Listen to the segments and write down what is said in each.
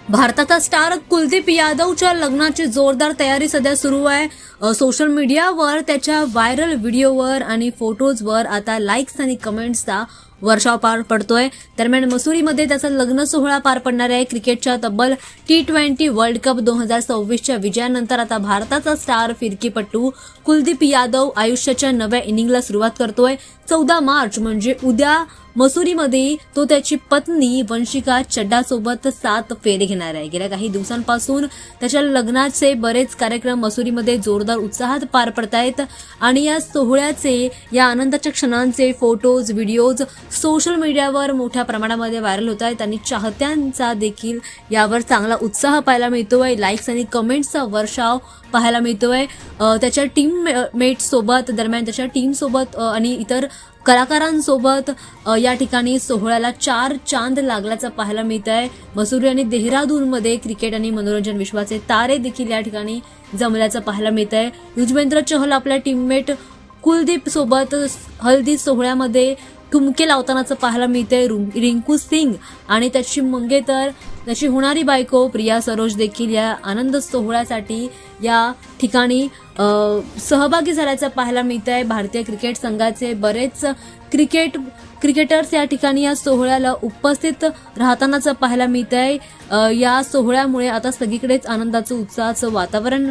भारताचा स्टार कुलदीप यादवच्या लग्नाची जोरदार तयारी सध्या सुरू आहे। सोशल मीडियावर त्याच्या व्हायरल व्हिडिओवर आणि फोटोजवर आता लाईक्स आणि कमेंट्सचा वर्षाव पार पडतोय। दरम्यान मसुरीमध्ये त्याचा लग्न सोहळा पार पडणार आहे। क्रिकेटच्या तब्बल T20 वर्ल्ड कप 2026च्या विजयानंतर आता भारताचा स्टार फिरकीपटू कुलदीप यादव आयुष्याच्या नव्या इनिंगला सुरुवात करतोय। 14 मार्च म्हणजे उद्या मसुरीमध्ये तो त्याची पत्नी वंशिका चड्डासोबत 7 फेरे घेणार आहे। गेल्या काही दिवसांपासून त्याच्या लग्नाचे बरेच कार्यक्रम मसुरीमध्ये जोरदार उत्साहात पार पडतायत आणि या सोहळ्याचे, या आनंदाच्या क्षणांचे फोटोज, व्हिडिओज सोशल मीडियावर मोठ्या प्रमाणामध्ये व्हायरल होत आहेत आणि चाहत्यांचा देखील यावर चांगला उत्साह पाहायला मिळतोय। लाईक्स आणि कमेंट्सचा वर्षाव पाहायला मिळतोय। त्याच्या टीममेट सोबत, दरम्यान त्याच्या टीम सोबत आणि इतर कलाकारांसोबत या ठिकाणी सोहळ्याला 4 चांद लागल्याचं पाहायला मिळत आहे। मसुरी आणि देहरादूनमध्ये क्रिकेट आणि मनोरंजन विश्वाचे तारे देखील या ठिकाणी जमल्याचं पाहायला मिळत आहे। युजवेंद्र चहल आपल्या टीममेट कुलदीप सोबत हल्दी सोहळ्यामध्ये ठुमके लावतानाचं पाहायला मिळतंय। रिंकू सिंग आणि त्याची मंगेतर, त्याची होणारी बायको प्रिया सरोज देखील या आनंद सोहळ्यासाठी या ठिकाणी सहभागी झाल्याचं पाहायला मिळतंय। भारतीय क्रिकेट संघाचे बरेच क्रिकेटर्स या ठिकाणी या सोहळ्याला उपस्थित राहतानाचं पाहायला मिळतंय। या सोहळ्यामुळे आता सगळीकडेच आनंदाचं, उत्साहाचं वातावरण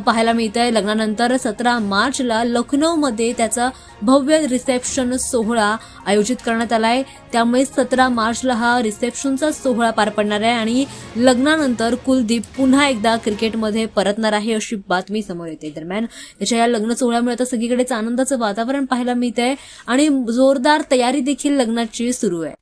पाहायला मिळतंय। लग्नानंतर 17 मार्चला लखनौमध्ये त्याचा भव्य रिसेप्शन सोहळा आयोजित करण्यात आलाय। त्यामुळे 17 मार्चला हा रिसेप्शनचा सोहळा पार पडणार आहे आणि लग्नानंतर कुलदीप पुन्हा एकदा क्रिकेटमध्ये परतणार आहे अशी बातमी समोर येते। दरम्यान त्याच्या या लग्न सोहळ्यामुळे आता सगळीकडेच आनंदाचं वातावरण पाहायला मिळतंय आणि जोरदार तयारी देखील लग्नाची सुरू आहे।